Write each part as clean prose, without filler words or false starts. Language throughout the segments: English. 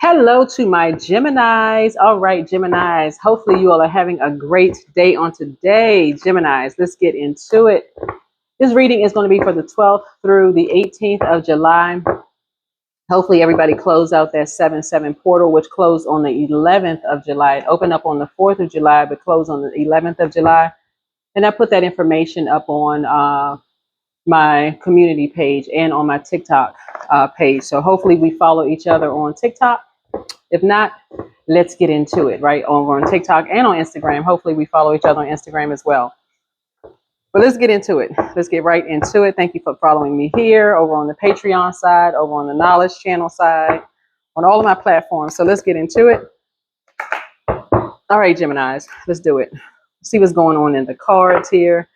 Hello to my Geminis. All right, Geminis. Hopefully you all are having a great day on today. Geminis, let's get into it. This reading is going to be for the 12th through the 18th of July. Hopefully everybody closed out that 7-7 portal, which closed on the 11th of July. It opened up on the 4th of July, but closed on the 11th of July. And I put that information up on my community page and on my TikTok page. So hopefully we follow each other on TikTok. If not, let's get into it, right? Over on TikTok and on Instagram. Hopefully we follow each other on Instagram as well. But let's get into it. Let's get right into it. Thank you for following me here, over on the Patreon side, over on the Knowledge Channel side, on all of my platforms. So let's get into it. All right, Geminis, let's do it. See what's going on in the cards here.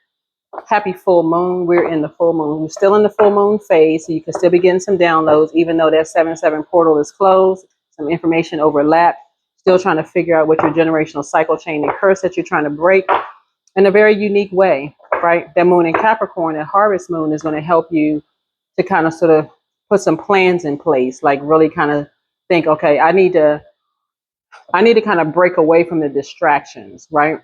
Happy full moon. We're in the full moon. We're still in the full moon phase, so you can still be getting some downloads, even though that 7-7 portal is closed. Some information overlap. Still trying to figure out what your generational cycle chain and curse that you're trying to break in a very unique way, right? That moon in Capricorn, that harvest moon, is going to help you to kind of sort of put some plans in place, like really kind of think, okay, I need to kind of break away from the distractions, right?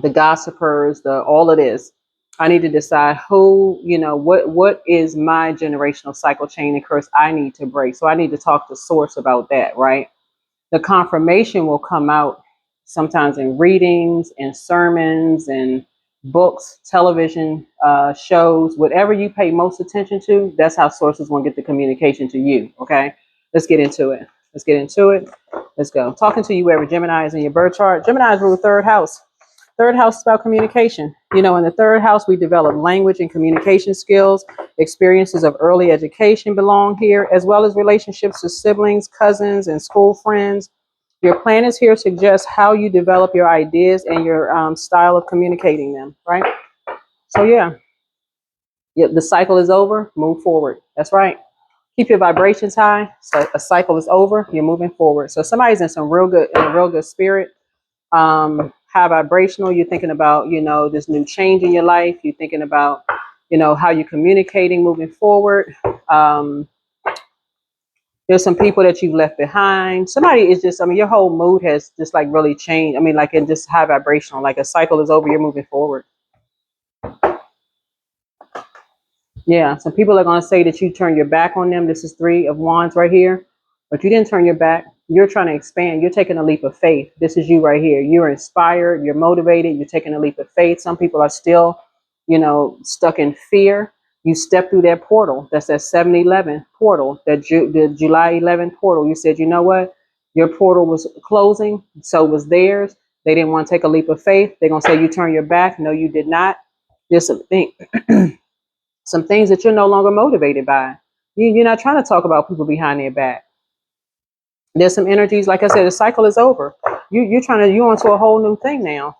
The gossipers, all of this. I need to decide who, what is my generational cycle chain and curse I need to break. So I need to talk to source about that, right? The confirmation will come out sometimes in readings and sermons and books, television shows, whatever you pay most attention to, that's how sources will get the communication to you. Okay, let's get into it. Let's get into it. Let's go. Talking to you wherever Gemini is in your birth chart. Gemini rule third house. Third house is about communication. In the third house, we develop language and communication skills. Experiences of early education belong here, as well as relationships with siblings, cousins, and school friends. Your planets here suggest how you develop your ideas and your style of communicating them, right? So yeah, the cycle is over, move forward. That's right. Keep your vibrations high. So a cycle is over, you're moving forward. So somebody's in a real good spirit. High vibrational, you're thinking about, this new change in your life. You're thinking about, how you're communicating moving forward. There's some people that you've left behind. Somebody is just, your whole mood has just like really changed. Like in just high vibrational, like a cycle is over, you're moving forward. Yeah, some people are going to say that you turn your back on them. This is 3 of Wands right here, but you didn't turn your back. You're trying to expand. You're taking a leap of faith. This is you right here. You're inspired. You're motivated. You're taking a leap of faith. Some people are still, stuck in fear. You step through that portal. That's that 7-11 portal, the July 11 portal. You said, you know what? Your portal was closing, so was theirs. They didn't want to take a leap of faith. They're going to say you turned your back. No, you did not. There's something. Some things that you're no longer motivated by. You're not trying to talk about people behind their back. There's some energies, like I said, the cycle is over. You're onto a whole new thing now.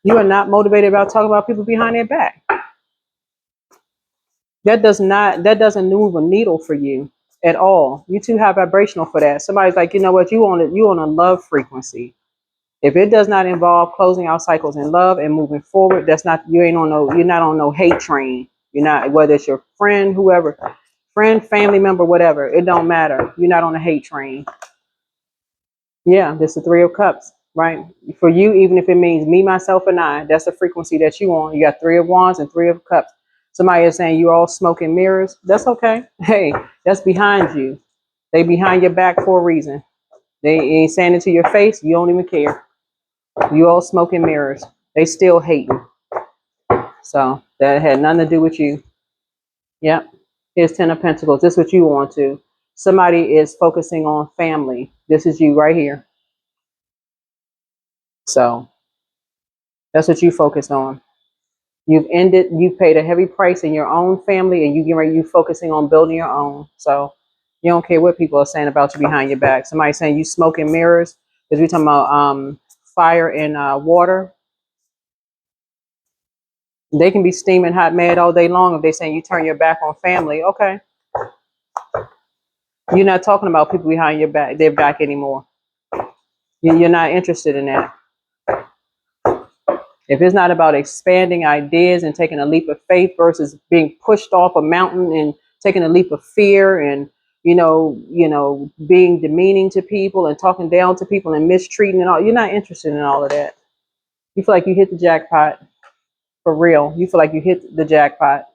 You are not motivated about talking about people behind their back. That doesn't move a needle for you at all. You too high vibrational for that. Somebody's like, you know what, you on a love frequency. If it does not involve closing out cycles in love and moving forward, you're not on no hate train. You're not, whether it's your friend, whoever, friend, family member, whatever, it don't matter. You're not on a hate train. Yeah, this is 3 of Cups, right? For you, even if it means me, myself, and I, that's the frequency that you on. You got 3 of Wands and 3 of Cups. Somebody is saying you're all smoke and mirrors. That's okay. Hey, that's behind you. They behind your back for a reason. They ain't saying it to your face. You don't even care. You all smoke and mirrors. They still hating. So that had nothing to do with you. Yep. Here's 10 of Pentacles. This is what you want to. Somebody is focusing on family. This is you right here. So that's what you focused on. You paid a heavy price in your own family, and you focusing on building your own. So you don't care what people are saying about you behind your back. Somebody saying you smoke and mirrors, because we're talking about fire and water. They can be steaming hot mad all day long if they're saying you turn your back on family. Okay. You're not talking about people behind their back anymore. You're not interested in that. If it's not about expanding ideas and taking a leap of faith versus being pushed off a mountain and taking a leap of fear and being demeaning to people and talking down to people and mistreating and all. You're not interested in all of that. You feel like you hit the jackpot for real. You feel like you hit the jackpot.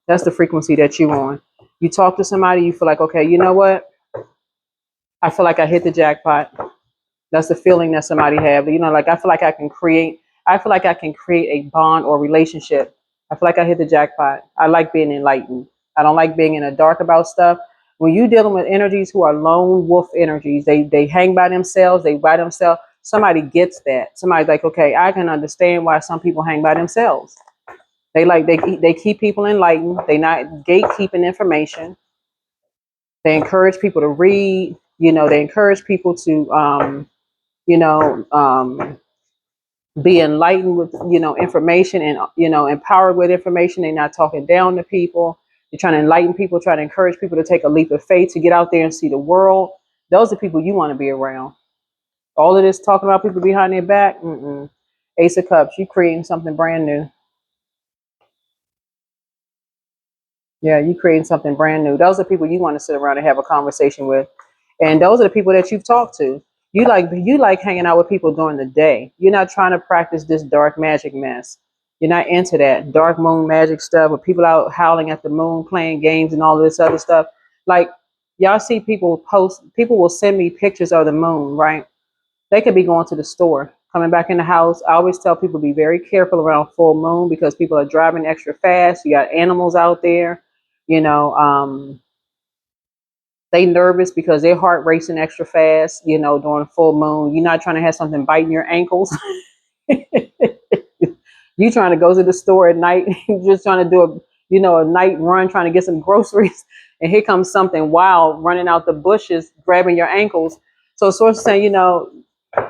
That's the frequency that you on. You talk to somebody, you feel like, okay, you know what? I feel like I hit the jackpot. That's the feeling that somebody have. Like I feel like I can create a bond or relationship. I feel like I hit the jackpot. I like being enlightened. I don't like being in the dark about stuff. When you dealing with energies who are lone wolf energies, they hang by themselves, they by themselves. Somebody gets that. Somebody's like, okay, I can understand why some people hang by themselves. They keep people enlightened. They not gatekeeping information. They encourage people to read. They encourage people to you know, be enlightened with, information and, empowered with information. They're not talking down to people. They're trying to enlighten people, trying to encourage people to take a leap of faith, to get out there and see the world. Those are people you want to be around. All of this talking about people behind their back. Mm-mm. Ace of Cups, you creating something brand new. Yeah, you creating something brand new. Those are people you want to sit around and have a conversation with. And those are the people that you've talked to. You like hanging out with people during the day. You're not trying to practice this dark magic mess. You're not into that dark moon magic stuff with people out howling at the moon, playing games and all this other stuff. Like, y'all see people will send me pictures of the moon, right? They could be going to the store, coming back in the house. I always tell people be very careful around full moon because people are driving extra fast. You got animals out there, you know, they nervous because their heart racing extra fast, during full moon. You're not trying to have something biting your ankles. You trying to go to the store at night, just trying to do a night run, trying to get some groceries, and here comes something wild running out the bushes, grabbing your ankles. So source saying,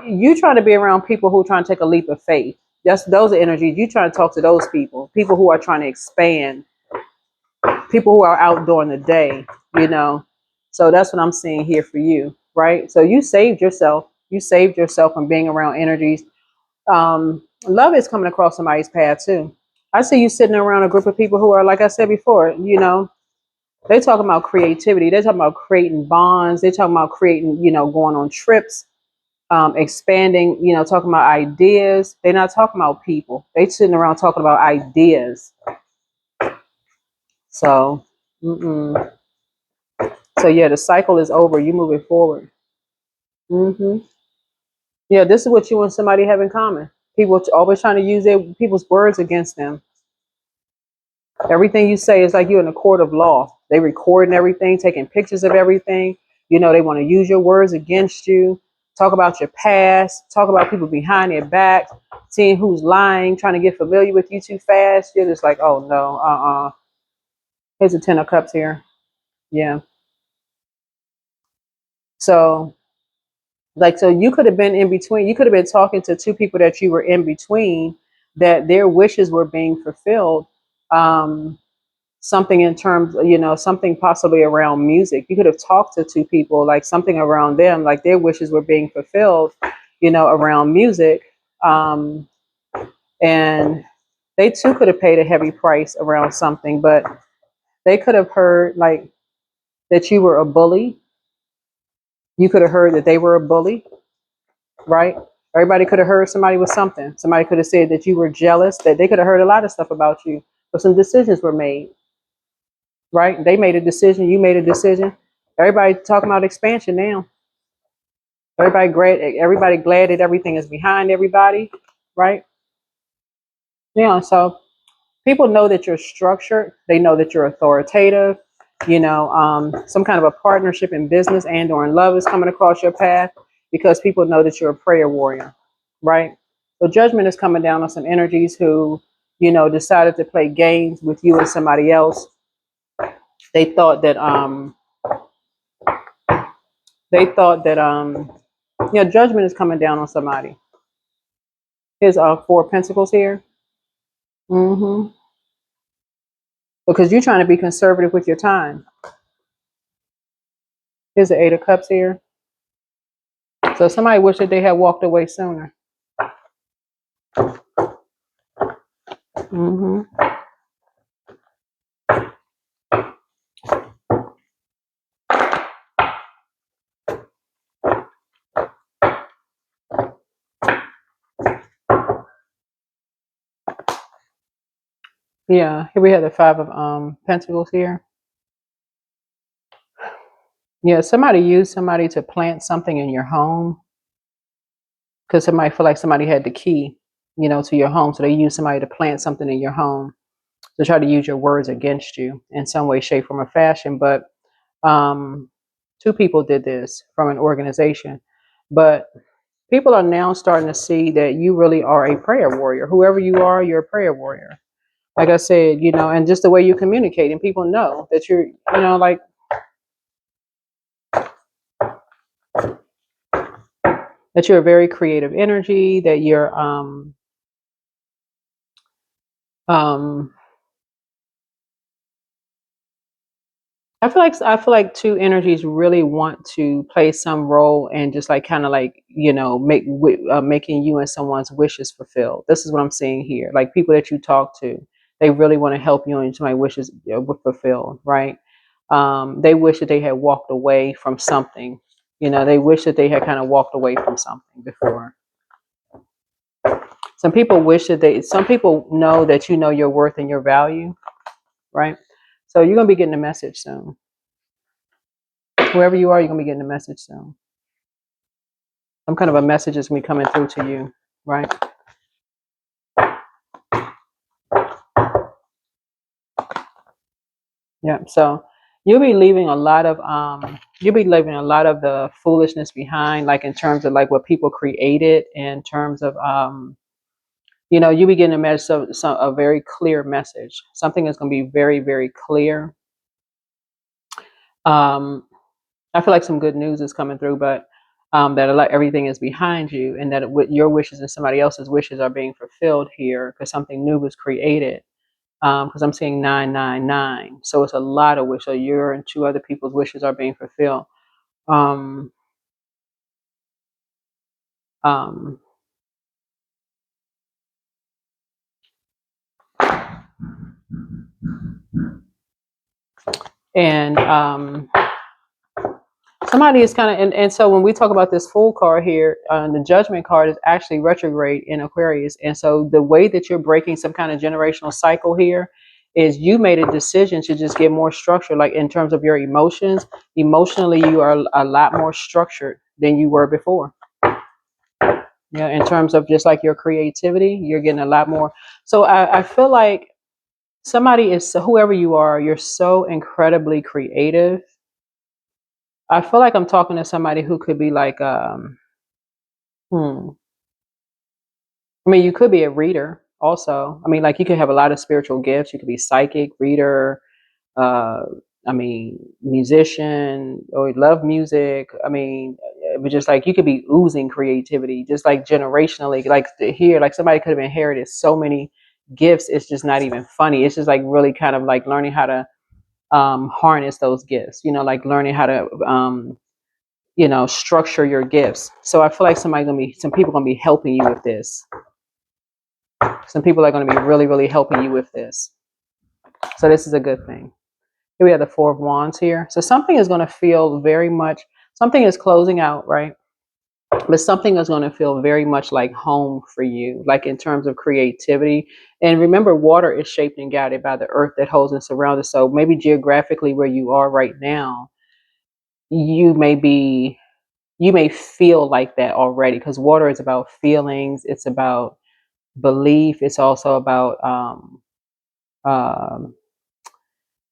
you trying to be around people who are trying to take a leap of faith. Those are energies. You trying to talk to those people who are trying to expand, people who are out during the day, you know. So that's what I'm seeing here for you, right? So you saved yourself. You saved yourself from being around energies. Love is coming across somebody's path too. I see you sitting around a group of people who are, like I said before, they talking about creativity. They're talking about creating bonds. They're talking about creating, going on trips, expanding, talking about ideas. They're not talking about people. They sitting around talking about ideas. So, mm-mm. So yeah, the cycle is over. You moving forward. hmm Yeah, this is what you and somebody have in common. People always trying to use people's words against them. Everything you say is like you're in a court of law. They recording everything, taking pictures of everything. They want to use your words against you. Talk about your past. Talk about people behind their back. Seeing who's lying, trying to get familiar with you too fast. You're just like, oh no, Here's a 10 of Cups here. Yeah. So so you could have been in between. You could have been talking to two people that you were in between, that their wishes were being fulfilled. Um, Something in terms, something possibly around music. You could have talked to two people, like something around them, like their wishes were being fulfilled, around music. Um, and they too could have paid a heavy price around something, but they could have heard like that you were a bully. You could have heard that they were a bully, right? Everybody could have heard somebody was something. Somebody could have said that you were jealous, that they could have heard a lot of stuff about you, but some decisions were made, right? They made a decision, you made a decision. Everybody talking about expansion now. Everybody glad that everything is behind everybody, right? Yeah, so people know that you're structured. They know that you're authoritative. Some kind of a partnership in business and or in love is coming across your path because people know that you're a prayer warrior, right? So judgment is coming down on some energies who, decided to play games with you and somebody else. They thought that they thought that judgment is coming down on somebody. Here's 4 of Pentacles here. hmm Because you're trying to be conservative with your time. Here's the 8 of Cups here. So somebody wished that they had walked away sooner. hmm Yeah, here we have the five of pentacles here. Yeah, somebody used somebody to plant something in your home because somebody feel like somebody had the key, to your home. So they used somebody to plant something in your home to try to use your words against you in some way, shape, form, or fashion. But um, two people did this from an organization. But people are now starting to see that you really are a prayer warrior. Whoever you are, you're a prayer warrior. Like I said, and just the way you communicate, and people know that you're, like that you're a very creative energy, that you're um I feel like two energies really want to play some role and just like kind of like making you and someone's wishes fulfilled. This is what I'm seeing here. Like people that you talk to, they really want to help you and somebody's wishes fulfilled, right? They wish that they had walked away from something. They wish that they had kind of walked away from something before. Some people know that you know your worth and your value, right? So you're gonna be getting a message soon. Whoever you are, you're gonna be getting a message soon. Some kind of a message is gonna be coming through to you, right? Yeah. So you'll be leaving a lot of the foolishness behind, like in terms of like what people created, in terms of you'll be getting a message, a very clear message. Something is gonna be very, very clear. Um, I feel like some good news is coming through, but that everything is behind you, and that your wishes and somebody else's wishes are being fulfilled here because something new was created. Because I'm seeing 999, so it's a lot of wishes. So your and two other people's wishes are being fulfilled. Um, um, and somebody is kind of and so when we talk about this Fool card here, the Judgment card is actually retrograde in Aquarius, and so the way that you're breaking some kind of generational cycle here is you made a decision to just get more structured, like in terms of your emotions. Emotionally, you are a lot more structured than you were before. Yeah, in terms of just like your creativity, you're getting a lot more. So I feel like somebody is, whoever you are, you're so incredibly creative. I feel like I'm talking to somebody who could be like, hmm. I mean, you could be a reader also. I mean, like you could have a lot of spiritual gifts. You could be psychic, reader, uh, I mean, musician, or love music. I mean, but just like you could be oozing creativity, just like generationally, like here, like somebody could have inherited so many gifts. It's just not even funny. It's just like really kind of like learning how to harness those gifts. Like learning how to structure your gifts. So I feel like some people gonna be helping you with this. Some people are going to be really, really helping you with this. So this is a good thing. Here we have the Four of Wands here. So something is going to feel very much, something is closing out, right? But something is going to feel very much like home for you, like in terms of creativity. And remember, water is shaped and guided by the earth that holds and surrounds us. So maybe geographically where you are right now, you may be, you may feel like that already, because water is about feelings. It's about belief. It's also about, um,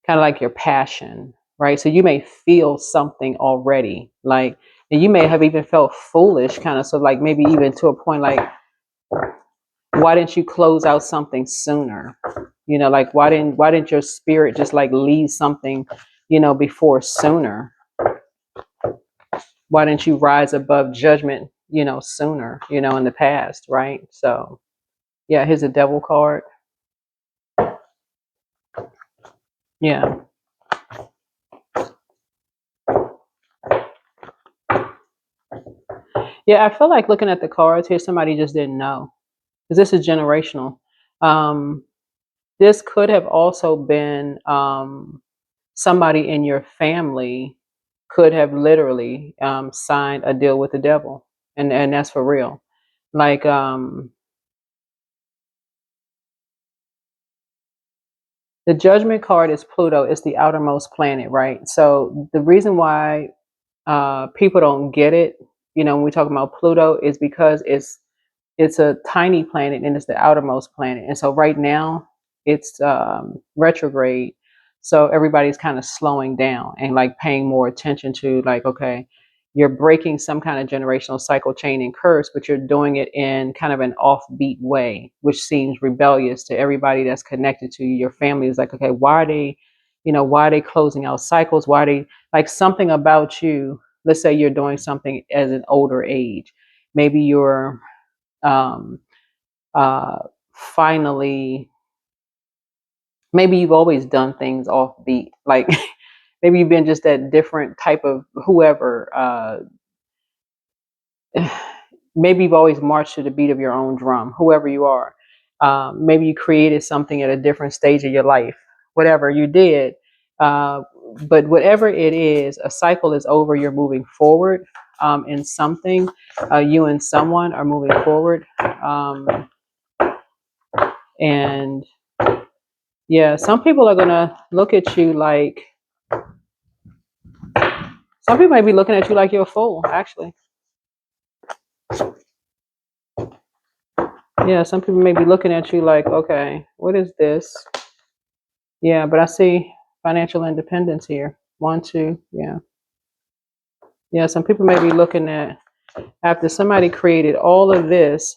kind of like your passion, right? So you may feel something already, like, and you may have even felt foolish, kind of. So, like, maybe even to a point, like, why didn't you close out something sooner? Like, why didn't your spirit just like leave something, before sooner? Why didn't you rise above judgment, sooner, in the past, right? So, yeah, here's a Devil card. Yeah. Yeah, I feel like looking at the cards here, somebody just didn't know, because this is generational. Um, this could have also been somebody in your family could have literally signed a deal with the devil, and that's for real. Like The Judgment card is Pluto. It's the outermost planet, right? So the reason why people don't get it, when we talk about Pluto, is because it's a tiny planet and it's the outermost planet. And so right now it's retrograde. So everybody's kind of slowing down and like paying more attention to like, okay, you're breaking some kind of generational cycle, chain, and curse, but you're doing it in kind of an offbeat way, which seems rebellious to everybody that's connected to you. Your family is like, okay, why are they, why are they closing out cycles? Why are they like something about you? Let's say you're doing something as an older age. Maybe you're um, uh, finally, maybe you've always done things offbeat, like maybe you've been just that different type of whoever. Maybe you've always marched to the beat of your own drum, whoever you are. Maybe you created something at a different stage of your life, whatever you did. Uh, but whatever it is, a cycle is over. You're moving forward in something. You and someone are moving forward. And yeah, some people are going to look at you like, some people might be looking at you like you're a fool, actually. Yeah, some people may be looking at you like, okay, what is this? Yeah, but I see financial independence here. 1, 2, yeah. Yeah, some people may be looking at, after somebody created all of this,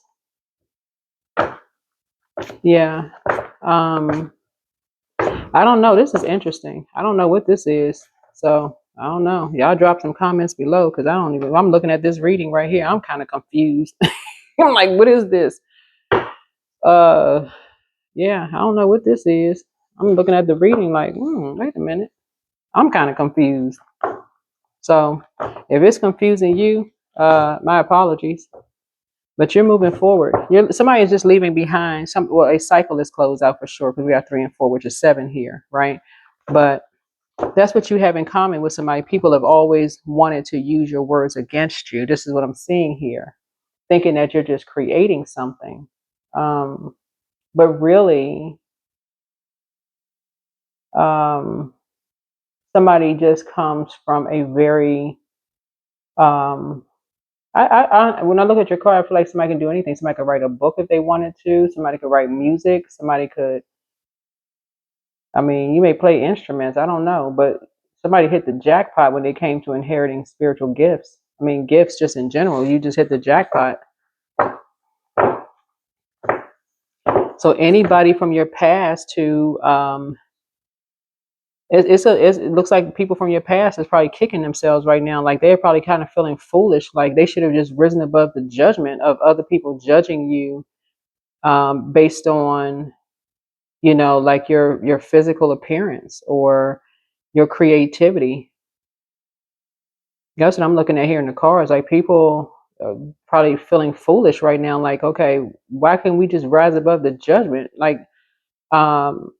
yeah. I don't know. This is interesting. I don't know what this is. So I don't know. Y'all drop some comments below because I'm looking at this reading right here. I'm kind of confused. I'm like, what is this? Uh, yeah, I don't know what this is. I'm looking at the reading like, wait a minute. I'm kind of confused. So if it's confusing you, my apologies. But you're moving forward. Somebody is just leaving behind a cycle is closed out for sure because we got 3 and 4, which is 7 here, right? But that's what you have in common with somebody. People have always wanted to use your words against you. This is what I'm seeing here, thinking that you're just creating something. But really, somebody just comes from a very, when I look at your card, I feel like somebody can do anything. Somebody could write a book if they wanted to. Somebody could write music. Somebody could, I mean, you may play instruments. I don't know, but somebody hit the jackpot when they came to inheriting spiritual gifts. I mean, gifts just in general. You just hit the jackpot. So anybody from your past who, it looks like people from your past is probably kicking themselves right now. Like they're probably kind of feeling foolish. Like they should have just risen above the judgment of other people judging you based on, like your physical appearance or your creativity. That's what I'm looking at here in the cars. Like people probably feeling foolish right now. Like, okay, why can't we just rise above the judgment? Like, um,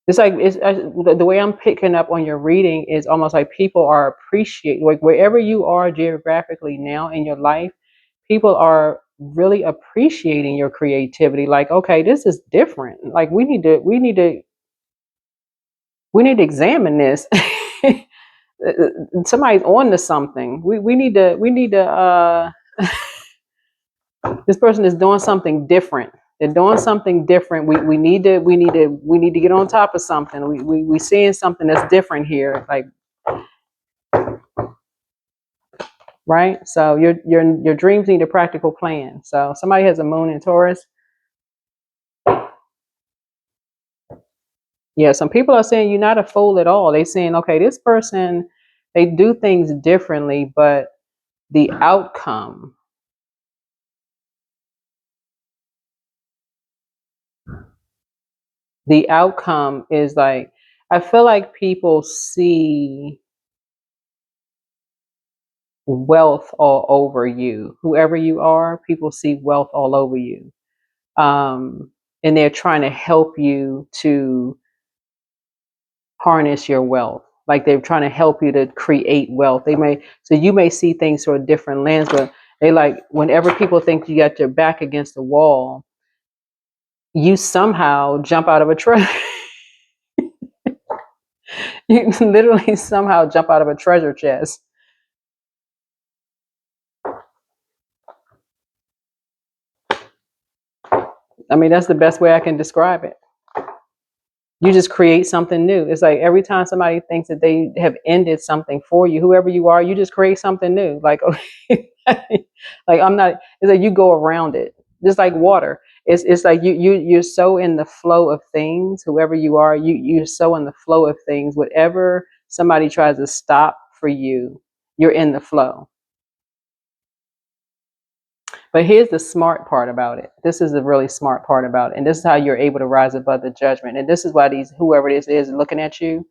it's like the way I'm picking up on your reading is almost like people are appreciating, like wherever you are geographically now in your life, people are really appreciating your creativity. Like, okay, this is different. Like we need to examine this. Somebody's on to something. We need to this person is doing something different. They're doing something different. We need to get on top of something. We seeing something that's different here. Like, right? So your dreams need a practical plan. So somebody has a moon in Taurus. Yeah, some people are saying you're not a fool at all. They're saying, okay, this person, they do things differently, but the outcome is like, I feel like people see wealth all over you. Whoever you are, people see wealth all over you. And they're trying to help you to harness your wealth. Like they're trying to help you to create wealth. So you may see things through a different lens, but they like, whenever people think you got your back against the wall, you somehow jump out of a treasure. You literally somehow jump out of a treasure chest. I mean, that's the best way I can describe it. You just create something new. It's like every time somebody thinks that they have ended something for you, whoever you are, you just create something new. Like, okay, like I'm not. It's like you go around it, just like water. It's like you're so in the flow of things. Whoever you are, you're so in the flow of things. Whatever somebody tries to stop for you, you're in the flow. But here's the smart part about it. This is the really smart part about it. And this is how you're able to rise above the judgment. And this is why whoever this is looking at you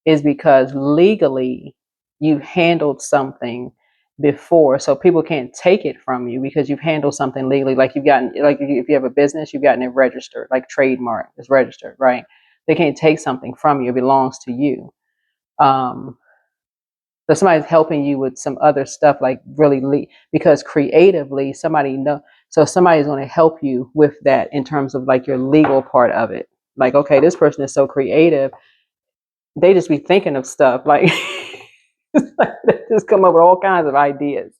is because legally you've handled something before. So people can't take it from you because you've handled something legally. Like you've gotten, like if you have a business, you've gotten it registered, like trademark is registered, right? They can't take something from you. It belongs to you. Um, so somebody's helping you with some other stuff, like really because creatively somebody know. So somebody's going to help you with that in terms of like your legal part of it. Like, okay, this person is so creative. They just be thinking of stuff like, they just come up with all kinds of ideas.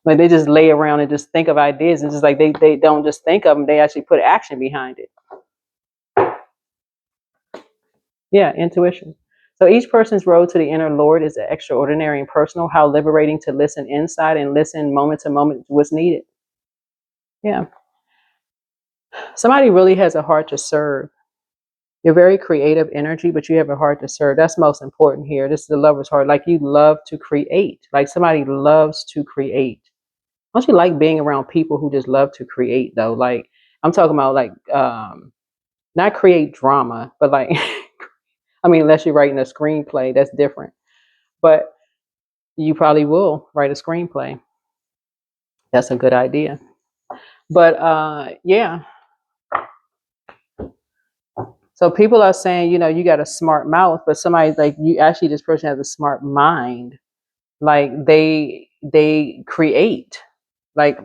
Like they just lay around and just think of ideas. And just like they don't just think of them, they actually put action behind it. Yeah, intuition. So each person's road to the inner Lord is extraordinary and personal. How liberating to listen inside and listen moment to moment to what's needed. Yeah. Somebody really has a heart to serve. You're very creative energy, but you have a heart to serve. That's most important here. This is the lover's heart. Like you love to create. Like somebody loves to create. Don't you like being around people who just love to create though? Like I'm talking about like not create drama, but like I mean, unless you're writing a screenplay, that's different. But you probably will write a screenplay. That's a good idea. But yeah. So people are saying, you know, you got a smart mouth, but somebody's like, you actually, this person has a smart mind. Like they create. Like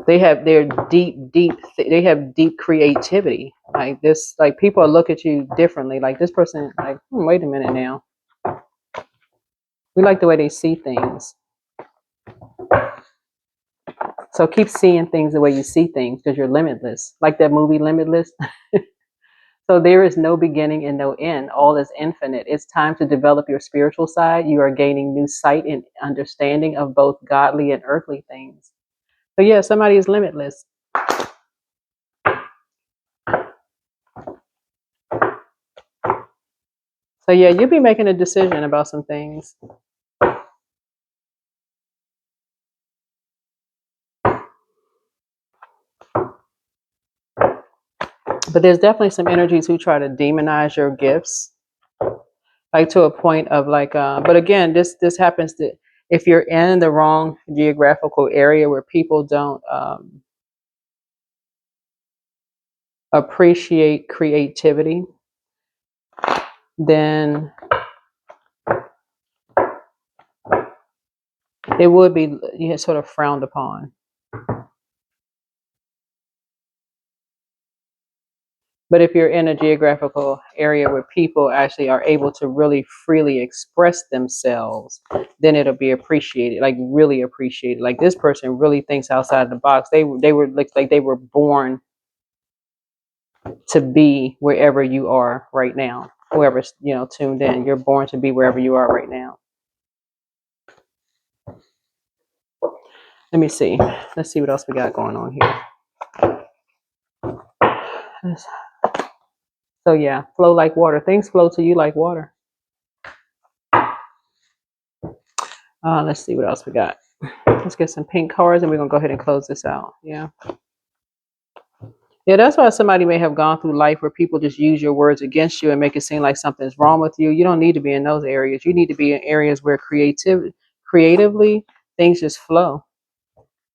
they're they have deep creativity. Like this, like people look at you differently. Like this person, like, wait a minute now. We like the way they see things. So keep seeing things the way you see things because you're limitless. Like that movie Limitless. So there is no beginning and no end. All is infinite. It's time to develop your spiritual side. You are gaining new sight and understanding of both godly and earthly things. So yeah, somebody is limitless. So yeah, you'll be making a decision about some things. But there's definitely some energies who try to demonize your gifts, like to a point of like. But again, this happens to if you're in the wrong geographical area where people don't appreciate creativity, then it would be sort of frowned upon. But if you're in a geographical area where people actually are able to really freely express themselves, then it'll be appreciated, like really appreciated. Like this person really thinks outside the box. They were like they were born to be wherever you are right now. Whoever's tuned in, you're born to be wherever you are right now. Let me see. Let's see what else we got going on here. So yeah, flow like water. Things flow to you like water. Let's see what else we got. Let's get some pink cards and we're gonna go ahead and close this out. Yeah. Yeah, that's why somebody may have gone through life where people just use your words against you and make it seem like something's wrong with you. You don't need to be in those areas. You need to be in areas where creatively things just flow.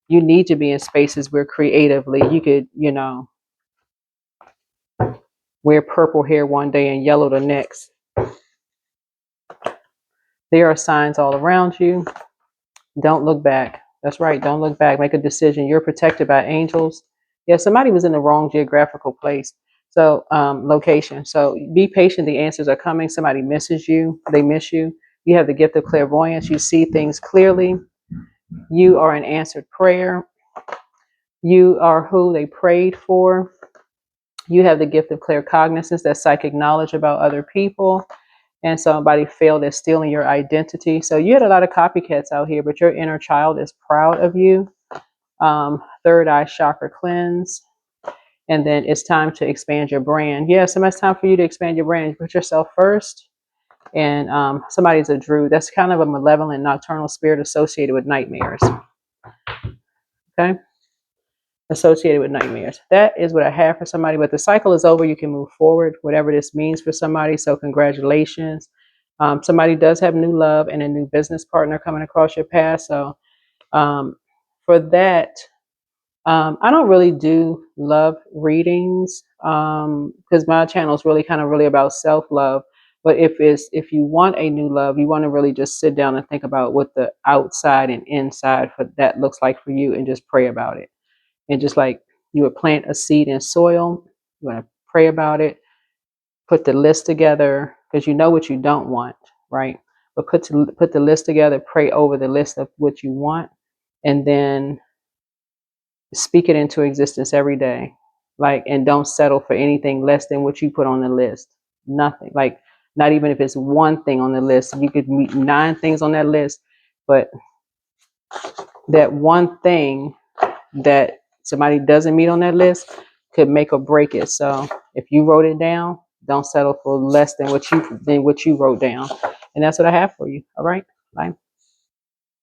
You need to be in spaces where creatively you could, wear purple hair one day and yellow the next. There are signs all around you. Don't look back. That's right. Don't look back. Make a decision. You're protected by angels. Yeah, somebody was in the wrong geographical place. So, location. So be patient. The answers are coming. Somebody misses you. They miss you. You have the gift of clairvoyance. You see things clearly. You are an answered prayer. You are who they prayed for. You have the gift of claircognizance, that psychic knowledge about other people. And somebody failed at stealing your identity. So you had a lot of copycats out here, but your inner child is proud of you. Third eye chakra cleanse. And then it's time to expand your brand. Yeah, so much time for you to expand your brand. Put yourself first. And somebody's a druid. That's kind of a malevolent nocturnal spirit associated with nightmares. Okay? Associated with nightmares. That is what I have for somebody. But the cycle is over. You can move forward, whatever this means for somebody. So congratulations. Somebody does have new love and a new business partner coming across your path. So for that, I don't really do love readings because my channel is really kind of really about self-love. But if you want a new love, you want to really just sit down and think about what the outside and inside for that looks like for you, and just pray about it. And just like you would plant a seed in soil, you want to pray about it, put the list together, because you know what you don't want, right? But put the list together, pray over the list of what you want, and then speak it into existence every day. Like, and don't settle for anything less than what you put on the list. Nothing. Like, not even if it's one thing on the list. You could meet 9 things on that list, but that one thing that somebody doesn't meet on that list could make or break it. So if you wrote it down, don't settle for less than what you wrote down. And that's what I have for you. All right. Bye.